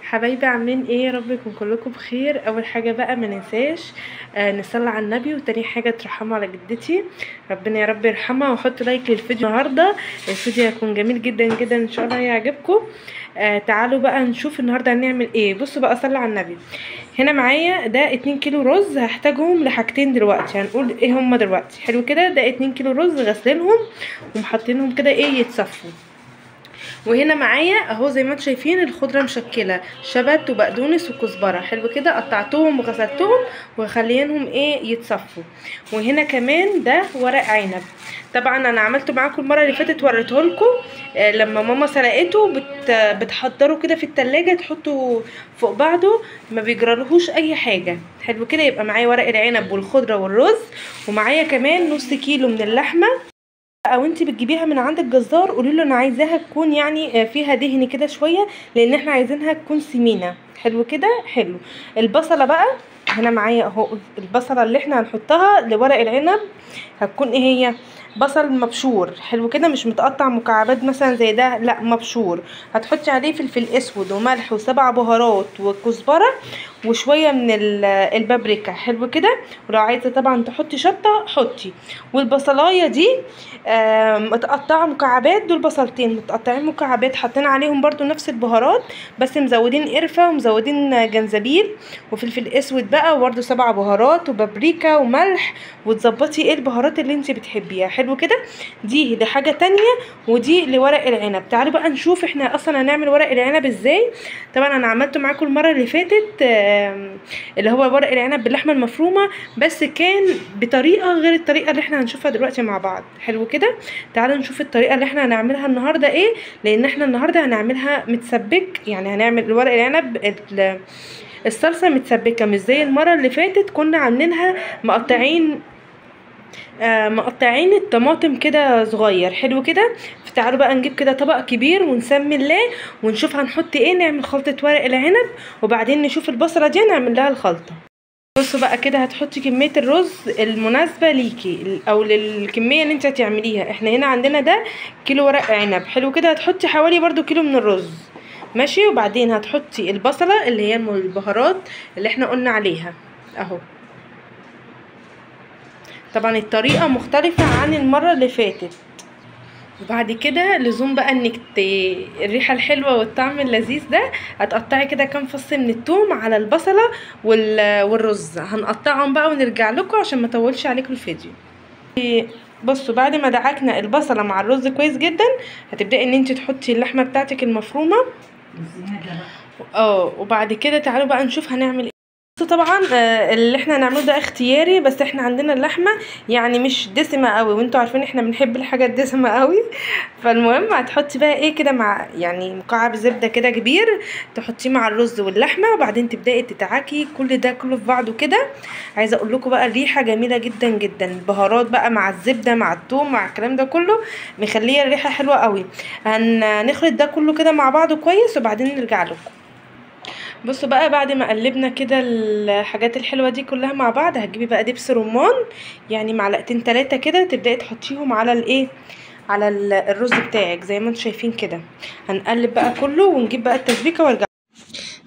حبايبي عاملين ايه؟ يا رب يكون كلكم بخير. اول حاجه بقى ما ننساش نصلي على النبي، وتاني حاجه ترحموا على جدتي، ربنا يا رب يرحمها. وحط لايك للفيديو النهارده، الفيديو هيكون جميل جدا جدا ان شاء الله هيعجبكم. تعالوا بقى نشوف النهارده هنعمل ايه. بصوا بقى، صلي على النبي. هنا معايا ده 2 كيلو رز، هحتاجهم لحاجتين دلوقتي، هنقول ايه هما دلوقتي. حلو كده، ده 2 كيلو رز غسلينهم ومحطينهم كده ايه يتصفوا. وهنا معايا اهو زي ما انتم شايفين الخضره مشكله، شبت وبقدونس وكزبره. حلو كده، قطعتهم وغسلتهم وخلينهم ايه يتصفوا. وهنا كمان ده ورق عنب، طبعا انا عملته معاكم المره اللي فاتت وريته لكم. لما ماما سلقته بتحضره كده في التلاجة، تحطه فوق بعضه ما بيجرالهوش اي حاجه. حلو كده، يبقى معايا ورق العنب والخضره والرز، ومعايا كمان نص كيلو من اللحمه. او انت بتجيبيها من عند الجزار قولي له انا عايزاها تكون يعني فيها دهن كده شويه، لان احنا عايزينها تكون سمينه. حلو كده، حلو. البصله بقى هنا معايا اهو، البصله اللي احنا هنحطها لورق العنب هتكون ايه هي؟ بصل مبشور. حلو كده، مش متقطع مكعبات مثلا زي ده، لا مبشور. هتحطي عليه فلفل اسود وملح وسبع بهارات وكزبره وشويه من البابريكا. حلو كده، ولو عايزه طبعا تحطي شطه حطي. والبصلايه دي متقطعه مكعبات، دول بصلتين متقطعين مكعبات، حاطين عليهم برضو نفس البهارات، بس مزودين قرفه ومزودين جنزبيل وفلفل اسود بقى، وبرضو سبع بهارات وبابريكا وملح، وتظبطي ايه البهارات اللي انت بتحبيها. حلو كده، دي لحاجه تانية ودي لورق العنب. تعالوا بقى نشوف احنا اصلا هنعمل ورق العنب ازاي. طبعا انا عملته معاكم المره اللي فاتت اللي هو ورق العنب باللحمه المفرومه، بس كان بطريقه غير الطريقه اللي احنا هنشوفها دلوقتي مع بعض. حلو كده، تعالوا نشوف الطريقه اللي احنا هنعملها النهارده ايه، لان احنا النهارده هنعملها متسبك. يعني هنعمل ورق العنب الصلصه متسبكه، مش زي المره اللي فاتت كنا عاملينها مقطعين الطماطم كده صغير. حلو كده، فتعالوا بقى نجيب كده طبق كبير ونسمي الله ونشوف هنحط ايه. نعمل خلطة ورق العنب وبعدين نشوف البصلة دي نعمل لها الخلطة. بصوا بقى كده، هتحطي كمية الرز المناسبة ليكي او للكمية اللي انت هتعمليها. احنا هنا عندنا ده كيلو ورق عنب. حلو كده، هتحطي حوالي برضو كيلو من الرز، ماشي. وبعدين هتحطي البصلة اللي هي البهارات اللي احنا قلنا عليها اهو. طبعا الطريقة مختلفة عن المرة اللي فاتت. وبعد كده لزوم بقى انك الريحة الحلوة والطعم اللذيذ ده، هتقطعي كده كام فص من الثوم على البصلة والرز. هنقطعهم بقى ونرجع لكم عشان ما اطولش عليكم الفيديو. بصوا، بعد ما دعكنا البصلة مع الرز كويس جدا، هتبدأي ان انت تحطي اللحمة بتاعتك المفرومة. وبعد كده تعالوا بقى نشوف هنعمل ايه. طبعا اللي احنا هنعمله ده اختياري، بس احنا عندنا اللحمه يعني مش دسمه قوي، وانتوا عارفين احنا بنحب الحاجه الدسمه قوي. فالمهم هتحطي بقى ايه كده مع يعني مكعب زبده كده كبير، تحطيه مع الرز واللحمه، وبعدين تبداي تدعكي كل ده كله في بعضه كده. عايزه اقول لكم بقى الريحه جميله جدا جدا، البهارات بقى مع الزبده مع الثوم مع الكلام ده كله مخليه الريحه حلوه قوي. هنخلط ده كله كده مع بعضه كويس وبعدين نرجع لكم. بصوا بقى، بعد ما قلبنا كده الحاجات الحلوه دي كلها مع بعض، هتجيبي بقى دبس رمان، يعني معلقتين 3 كده، تبداي تحطيهم على الايه، على الرز بتاعك زي ما انتم شايفين كده. هنقلب بقى كله ونجيب بقى التسبيكه وارجع.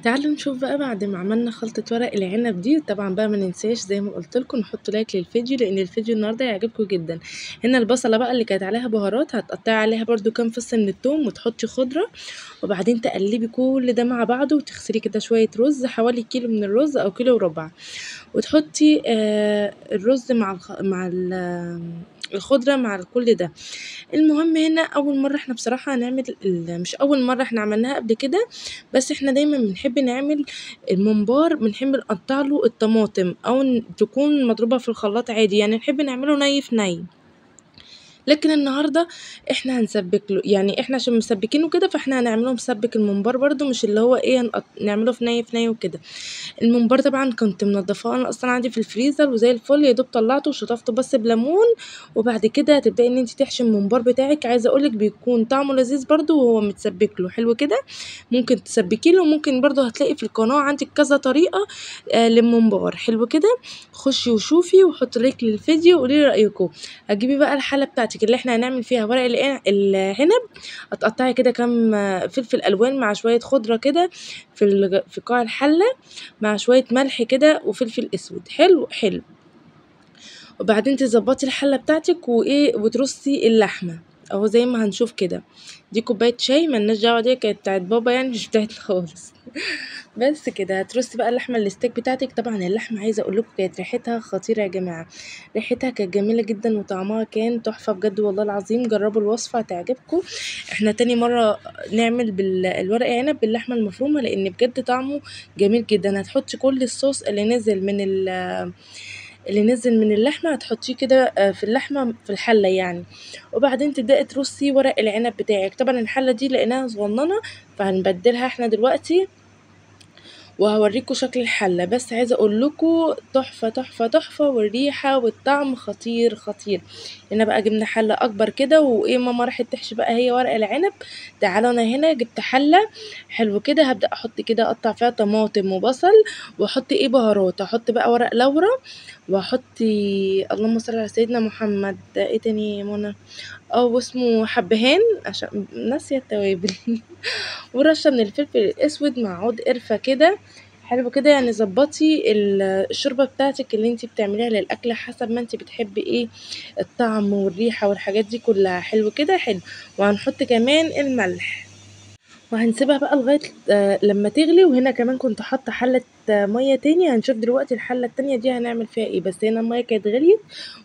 تعالوا نشوف بقى بعد ما عملنا خلطة ورق العنب دي. طبعا بقى ما ننساش زي ما قلت لكم نحط لايك للفيديو، لان الفيديو النهارده هيعجبكم جدا. هنا البصله بقى اللي كانت عليها بهارات، هتقطعي عليها برده كام فص من الثوم وتحطي خضره، وبعدين تقلبي كل ده مع بعضه، وتغسلي كده شويه رز، حوالي كيلو من الرز او كيلو وربع، وتحطي الرز مع الخضره مع كل ده. المهم هنا اول مره احنا بصراحه هنعمل مش اول مره، احنا عملناها قبل كده، بس احنا دايما بنحب نعمل الممبار، بنحب نقطع له الطماطم او تكون مضروبه في الخلاط عادي، يعني نحب نعمله ني في ني. لكن النهارده احنا هنسبك له، يعني احنا عشان مسبكينه كده فاحنا هنعمله مسبك الممبار برده، مش اللي هو ايه نعمله في ني في ني وكده. الممبار طبعا كنت منضفاه انا اصلا عندي في الفريزر وزي الفل، يا دوب طلعته وشطفته بس بليمون. وبعد كده هتبداي ان انت تحشي الممبار بتاعك. عايزه اقولك بيكون طعمه لذيذ برده وهو متسبك له. حلو كده، ممكن تسبكي له، ممكن برده هتلاقي في القناه عندك كذا طريقه للممبار. حلو كده، خشي وشوفي وحطي لايك للفيديو وقولي لي رايكم. هتجيبي بقى الحله بتاعتك بتاعتك اللي احنا هنعمل فيها ورق العنب، هتقطعي كده كام فلفل الوان مع شويه خضره كده في قاع الحله، مع شويه ملح كده وفلفل اسود. حلو حلو. وبعدين تظبطي الحله بتاعتك وترصي اللحمه اهو زي ما هنشوف كده. دي كوبايه شاي، ملناش دعوه، دي كانت بتاعت بابا يعني مش بتاعتنا خالص. بس كده هترصي بقى اللحمه الستيك بتاعتك. طبعا اللحمه عايزه اقول لكم كانت ريحتها خطيره يا جماعه، ريحتها كانت جميله جدا وطعمها كان تحفه بجد والله العظيم. جربوا الوصفه هتعجبكم. احنا تاني مره نعمل بالورق عنب باللحمه المفرومه لان بجد طعمه جميل جدا. هتحطي كل الصوص اللي نزل من اللحمه هتحطيه كده في اللحمه في الحله يعني. وبعدين تبداي ترصي ورق العنب بتاعك. طبعا الحله دي لقيناها صغننه فهنبدلها احنا دلوقتي وهوريكم شكل الحله. بس عايزه اقول لكم تحفه تحفه تحفه، والريحه والطعم خطير خطير. هنا بقى جبنا حله اكبر كده، ماما راحت تحشي بقى هي ورق العنب. تعالوا انا هنا جبت حله حلو كده، هبدا احط كده اقطع فيها طماطم وبصل، واحط بهارات. احط بقى ورق لورا، واحط اللهم صل على سيدنا محمد، ايه تاني يا منى، واسمه حبهان عشان ناسيه التوابل. ورشه من الفلفل الاسود مع عود قرفه كده. حلو كده يعني. ظبطي الشوربه بتاعتك اللي انت بتعمليها للاكل حسب ما انت بتحبي الطعم والريحه والحاجات دي كلها. حلو كده حلو. وهنحط كمان الملح وهنسيبها بقى لغايه لما تغلي. وهنا كمان كنت حاطه حله ميه تاني، هنشوف دلوقتي الحله التانية دي هنعمل فيها ايه. بس هنا الميه كانت غليت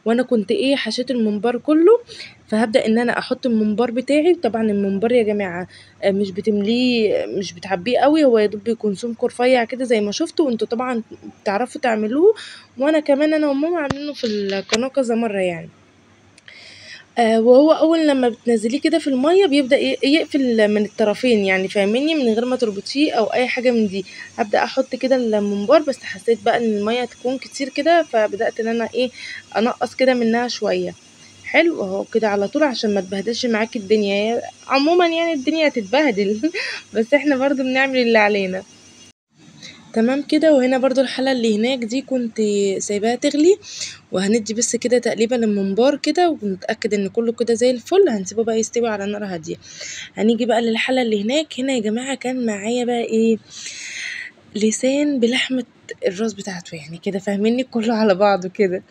وانا كنت حشيت الممبار كله، فهبدا ان انا احط الممبار بتاعي. طبعا الممبار يا جماعه مش بتمليه مش بتعبيه قوي، هو يا دوب بيكون سمكه رفيع كده زي ما شفتوا، وانتوا طبعا بتعرفوا تعملوه، وانا كمان انا وماما عاملينه في القناه كذا مره يعني. وهو اول لما بتنزليه كده في الميه بيبدا يقفل من الطرفين يعني، فاهميني، من غير ما تربطيه او اي حاجه من دي. هبدا احط كده الممبار، بس حسيت بقى ان الميه تكون كتير كده، فبدات ان انا انقص كده منها شويه. حلو اهو كده على طول عشان ما تبهدلش معاكي الدنيا. عموما يعني الدنيا هتتبهدل بس احنا برضو بنعمل اللي علينا. تمام كده. وهنا برضو الحلة اللي هناك دي كنت سايباها تغلي، وهندي بس كده تقليبا الممبار كده ونتأكد ان كله كده زي الفل. هنسيبه بقى يستوي على نار هادية. هنيجي بقى للحلة اللي هناك. هنا يا جماعة كان معايا بقى لسان بلحمة الراس بتاعته يعني كده، فاهميني، كله على بعضه كده.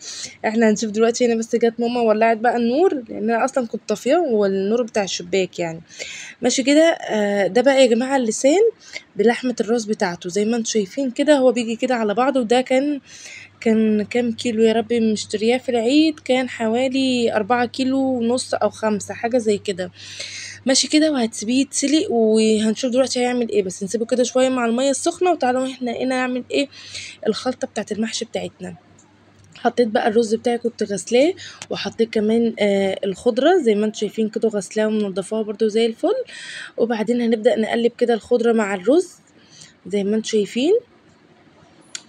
احنا هنشوف دلوقتي. هنا بس جت ماما ولعت بقى النور لان انا اصلا كنت طافيه والنور بتاع الشباك يعني ماشي كده. ده بقى يا جماعه اللسان بلحمه الراس بتاعته زي ما انتم شايفين كده، هو بيجي كده على بعضه. وده كان كام كيلو يا ربي مشترياه في العيد؟ كان حوالي 4 كيلو ونص او 5 حاجه زي كده ماشي كده. وهتسيبيه يتسلق وهنشوف دلوقتي هيعمل ايه. بس نسيبه كده شويه مع الميه السخنه. وتعالوا احنا نعمل الخلطه بتاعت المحشي بتاعتنا. حطيت بقى الرز بتاعي كنت غسلاه، وحطيت كمان الخضره زي ما انتم شايفين كده، غسلاها ومنضفاها برضو زي الفل. وبعدين هنبدا نقلب كده الخضره مع الرز زي ما انتم شايفين.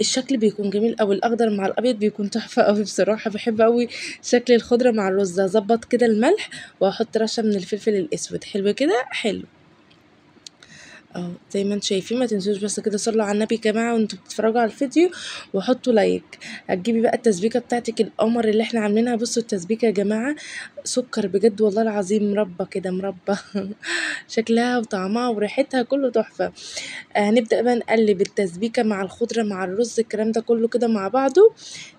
الشكل بيكون جميل قوي، الاخضر مع الابيض بيكون تحفه قوي بصراحه. بحب قوي شكل الخضره مع الرز. اظبط كده الملح واحط رشه من الفلفل الاسود. حلو كده حلو اهو زي ما انتم شايفين. ما تنسوش بس كده صلوا على النبي يا جماعه وانتوا بتتفرجوا على الفيديو، وحطوا لايك. هتجيبي بقى التسبيكه بتاعتك القمر اللي احنا عاملينها. بصوا التسبيكه يا جماعه سكر بجد والله العظيم، مربى كده مربى شكلها وطعمها وريحتها كله تحفه. هنبدا بقى نقلب التسبيكه مع الخضره مع الرز الكلام ده كله كده مع بعضه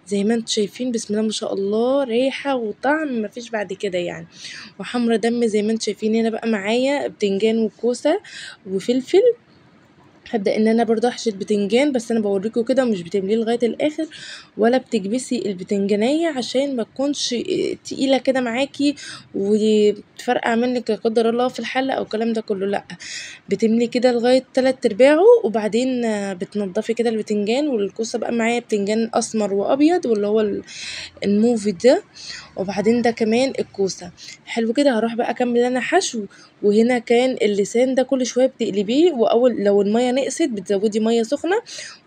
زي ما انتم شايفين. بسم الله ما شاء الله، ريحه وطعم مفيش بعد كده يعني. وحمرة دم زي ما انتم شايفين. هنا بقى معايا بتنجان وكوسه وفلفل. هبدا ان انا برضو احشي البتنجان، بس انا بوريكم كده مش بتمليه لغايه الاخر ولا بتكبسي البتنجانيه عشان ما تكونش تقيله كده معاكي وتفرقع منك لا قدر الله في الحله او الكلام ده كله. لا، بتملي كده لغايه 3/4 وبعدين بتنضفي كده البتنجان. والكوسه بقى معايا بتنجان اسمر وابيض واللي هو الموفي ده، وبعدين ده كمان الكوسه. حلو كده. هروح بقى اكمل انا حشو. وهنا كان اللسان ده كل شويه بتقلبيه، واول لو الميه نقصت بتزودي ميه سخنه،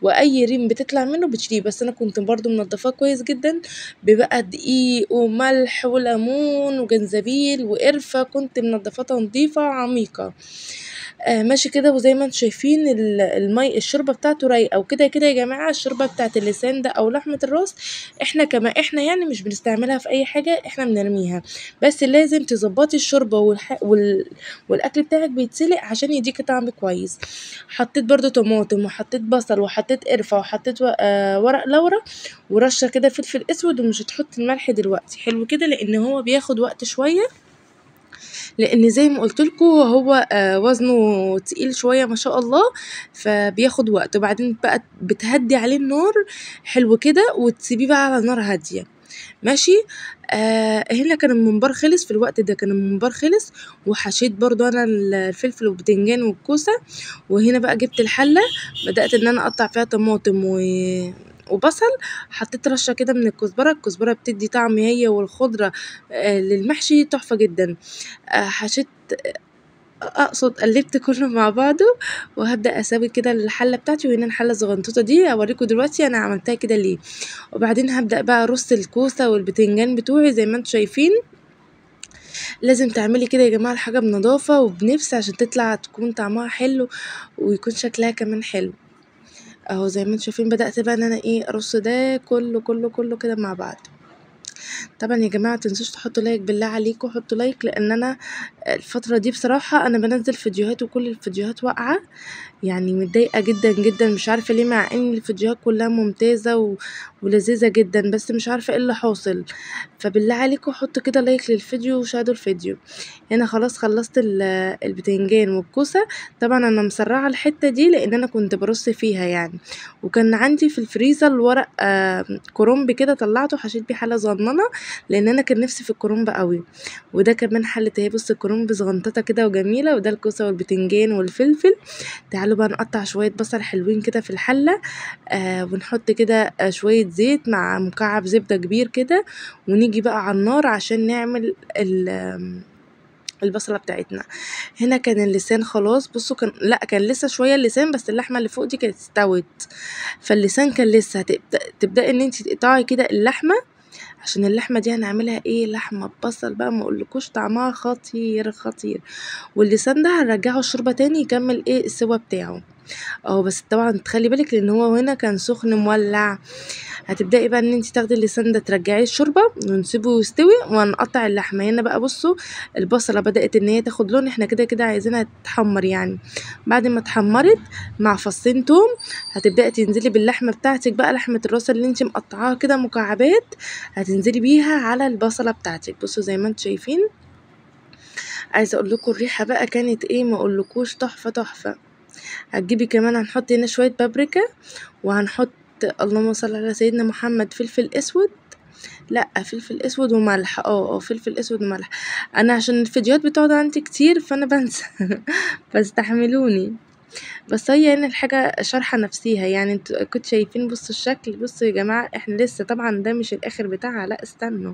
واي ريم بتطلع منه بتشيليه. بس انا كنت برضو منضفاه كويس جدا ببقى دقيق وملح وليمون وجنزبيل وقرفه، كنت منضفاه تنظيفه عميقه. ماشي كده. وزي ما انتم شايفين الشوربه بتاعته رايقه. وكده كده يا جماعه الشوربه بتاعت اللسان ده او لحمه الراس احنا يعني مش بنستعملها في اي حاجه، احنا بنرميها. بس لازم تظبطي الشوربه والاكل بتاعك بيتسلق عشان يديكي طعم كويس. حطيت برضو طماطم وحطيت بصل وحطيت قرفه وحطيت ورق لورا ورشه كده فلفل اسود. ومش هتحط الملح دلوقتي، حلو كده، لان هو بياخد وقت شويه، لان زي ما قلت لكم هو وزنه تقيل شويه ما شاء الله، فبياخد وقت. وبعدين بقى بتهدي عليه النار، حلو كده، وتسيبيه بقى على نار هاديه. ماشي. هنا كان الممبار خلص، في الوقت ده كان الممبار خلص. وحشيت برضو انا الفلفل والبتنجان والكوسه. وهنا بقى جبت الحله، بدات ان انا اقطع فيها طماطم وبصل. حطيت رشه كده من الكزبره بتدي طعم هي والخضره للمحشي تحفه جدا. حشيت، اقصد قلبت كله مع بعضه. وهبدا اسوي كده الحله بتاعتي. وهنا الحله الزغنطوطه دي اوريكم دلوقتي انا عملتها كده ليه. وبعدين هبدا بقى ارص الكوسه والبتنجان بتوعي زي ما انتم شايفين. لازم تعملي كده يا جماعه الحاجه بنظافه وبنفس عشان تطلع تكون طعمها حلو ويكون شكلها كمان حلو. اهو زي ما انتم شايفين بدات بقى ان انا ارص ده كله كله كله كده مع بعض. طبعا يا جماعه متنسوش تحطوا لايك، بالله عليكم حطوا لايك، لان انا الفتره دي بصراحه انا بنزل فيديوهات وكل الفيديوهات واقعه، يعني متضايقه جدا جدا، مش عارفه ليه، مع ان الفيديوهات كلها ممتازه ولذيذه جدا، بس مش عارفه ايه اللي حاصل. فبالله عليكم حطوا كده لايك للفيديو وشاهدوا الفيديو. هنا خلاص خلصت البتنجان والكوسه. طبعا انا مسرعه الحته دي لان انا كنت برص فيها يعني. وكان عندي في الفريزر ورق كرنب كده، طلعته حشيت بيه حله صغننه لان انا كان نفسي في الكرنب قوي. وده كمان حله اهي، بص الكرنب صغنططه كده وجميله. وده الكوسه والبتنجان والفلفل. تعالوا بقى نقطع شويه بصل حلوين كده في الحله. ونحط كده شويه زيت مع مكعب زبده كبير كده. ونيجي بقى على النار عشان نعمل البصله بتاعتنا. هنا كان اللسان خلاص، بصوا كان لسه شويه اللسان، بس اللحمه اللي فوق دي كانت استوت. فاللسان كان لسه تبداي ان انت تقطعي كده اللحمه، عشان اللحمه دي هنعملها لحمه ببصل بقى، ما اقولكوش طعمها خطير خطير. واللسان ده هنرجعه الشوربه تاني يكمل السوا بتاعه. بس طبعا تخلي بالك لان هو هنا كان سخن مولع. هتبداي بقى ان انت تاخدي اللسان ده ترجعيه الشوربه ونسيبه يستوي ونقطع اللحمه. هنا بقى بصوا البصله بدات ان هي تاخد لون، احنا كده كده عايزينها تتحمر يعني. بعد ما اتحمرت مع فصين توم هتبداي تنزلي باللحمه بتاعتك بقى، لحمه الراس اللي انت مقطعاها كده مكعبات، هتنزلي بيها على البصله بتاعتك. بصوا زي ما انتم شايفين. عايزه اقول لكم الريحه بقى كانت ما اقولكوش تحفه تحفه. هتجيبي كمان هنحط هنا شويه بابريكا، وهنحط اللهم صل على سيدنا محمد فلفل اسود. لا فلفل اسود وملح. فلفل اسود وملح. انا عشان الفيديوهات بتقعد عندي كتير فانا بنسى فاستحملوني. بس هي هنا الحاجة شارحة نفسيها يعني. انتوا كنت شايفين بصوا الشكل. بصوا يا جماعة احنا لسه طبعا ده مش الاخر بتاعها، لا استنوا.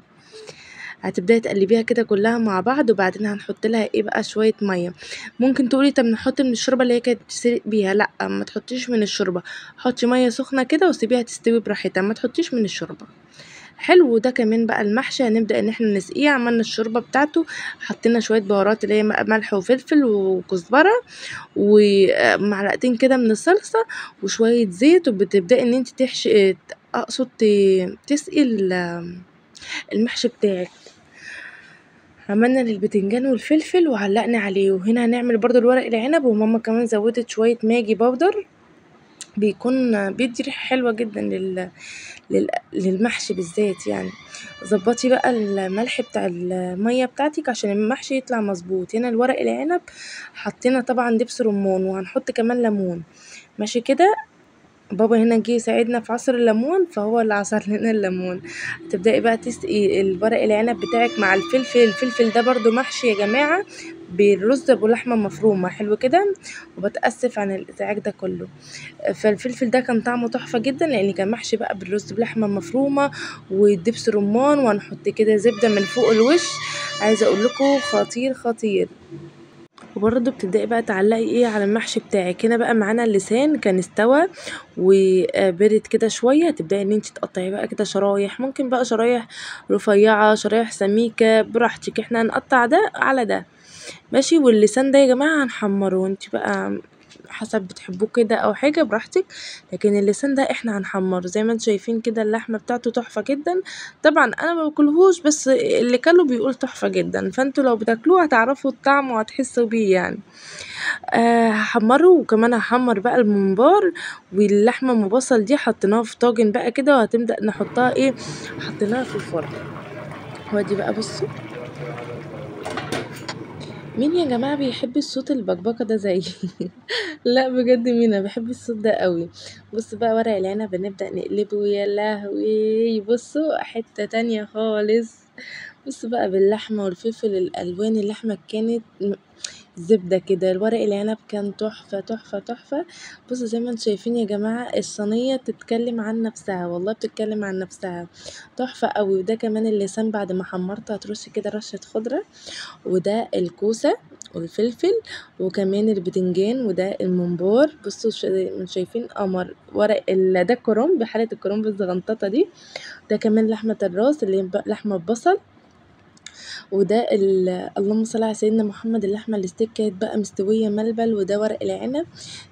هتبداي تقلبيها كده كلها مع بعض. وبعدين هنحط لها بقى شويه ميه. ممكن تقولي طب نحط من الشوربه اللي هي كانت بتسلق بيها. لا ما تحطيش من الشوربه، حطي ميه سخنه كده وسيبيها تستوي براحتها، ما تحطيش من الشوربه. حلو. ده كمان بقى المحشي هنبدا ان احنا نسقيه. عملنا الشوربه بتاعته، حطينا شويه بهارات اللي هي ملح وفلفل وكزبره ومعلقتين كده من الصلصه وشويه زيت. وبتبداي ان انت تحشي، اقصد تسقي المحشي بتاعك. عملنا للبتنجان والفلفل وعلقنا عليه. وهنا هنعمل برضو الورق العنب، وماما كمان زودت شوية ماجي باودر، بيدي ريحة حلوة جدا للمحشي بالذات يعني. ظبطي بقى الملح بتاع المية بتاعتك عشان المحشي يطلع مظبوط. هنا الورق العنب حطينا طبعا دبس رمان، وهنحط كمان ليمون. ماشي كده. بابا هنا جه يساعدنا في عصر الليمون، فهو اللي عصر لنا الليمون. تبدأي بقى تسقي الورق العنب بتاعك مع الفلفل ده برضو محشي يا جماعة بالرز ولحمة مفرومة، حلو كده. وبتأسف عن الإزعاج ده كله. فالفلفل ده كان طعمه تحفة جدا لأن كان محشي بقى بالرز بلحمة مفرومة ودبس رمان، وهنحط كده زبدة من فوق الوش. عايزة اقول لكم خطير خطير. وبرضه بتبدأي بقى تعلقي على المحشي بتاعك. هنا بقى معانا اللسان كان استوى وبرد كده شويه. تبداي ان انت تقطعي بقى كده شرايح، ممكن بقى شرايح رفيعه شرايح سميكه براحتك، احنا هنقطع ده على ده. ماشي. واللسان ده يا جماعه هنحمره، انت بقى حسب بتحبوه كده او حاجه براحتك، لكن اللسان ده احنا هنحمره زي ما انتم شايفين كده. اللحمه بتاعته تحفه جدا. طبعا انا ما باكلهوش، بس اللي كله بيقول تحفه جدا، فانتوا لو بتاكلوه هتعرفوا الطعم وهتحسوا بيه يعني. هحمره، وكمان هحمر بقى الممبار واللحمه ام بصل دي حطيناها في طاجن بقى كده، وهتبدا نحطها ايه، حطيناها في الفرن. وادي بقى بصوا، مين يا جماعه بيحب الصوت البكبكه ده زي لا بجد مين، انا بحب الصوت ده قوي. بص بقى ورق العنب بنبدا نقلبه، يا لهوي بصوا حته تانية خالص. بص بقى باللحمه والفلفل الالوان، اللحمه كانت زبدة كده، الورق العنب كان تحفة تحفة تحفة. بصوا زي ما انتم شايفين يا جماعة، الصينية تتكلم عن نفسها، والله بتتكلم عن نفسها، تحفة قوي. وده كمان اللسان بعد ما حمرته هترشي كده رشة خضرة، وده الكوسة والفلفل، وكمان البتنجان، وده الممبار. بصوا شايفين قمر ورق ده الكرنب بحالة الكرنب الزغنططة دي. ده كمان لحمة الراس اللي هي لحمة ببصل. وده اللهم صل على سيدنا محمد، اللحمه الستيك كانت بقى مستويه ملبل. وده ورق العنب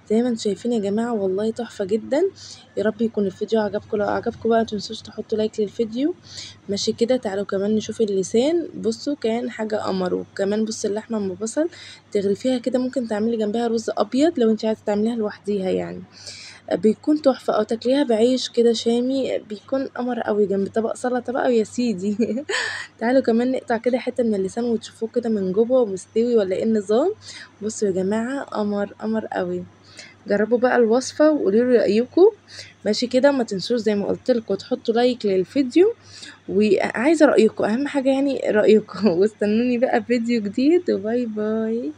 زي ما انتم شايفين يا جماعه، والله تحفه جدا. يا رب يكون الفيديو عجبكم، لو عجبكم بقى متنسوش تحطوا لايك للفيديو. ماشي كده. تعالوا كمان نشوف اللسان، بصوا كان حاجه قمر. وكمان بصوا اللحمه ام بصل تغرفيها كده، ممكن تعملي جنبها رز ابيض لو انت عايزه تعمليها لوحديها يعني، بيكون تحفة. او تاكليها بعيش كده شامي، بيكون قمر قوي جنب طبق سلطة بقى ويا سيدي. تعالوا كمان نقطع كده حتة من اللسان وتشوفوه كده من جوه ومستوي ولا ايه النظام. بصوا يا جماعة قمر قمر قوي. جربوا بقى الوصفة وقولوا لي رأيكم. ماشي كده. ما تنسوش زي ما قلت لكم تحطوا لايك للفيديو، وعايزة رأيكم، اهم حاجة يعني رأيكم. واستنوني بقى في فيديو جديد، وباي باي.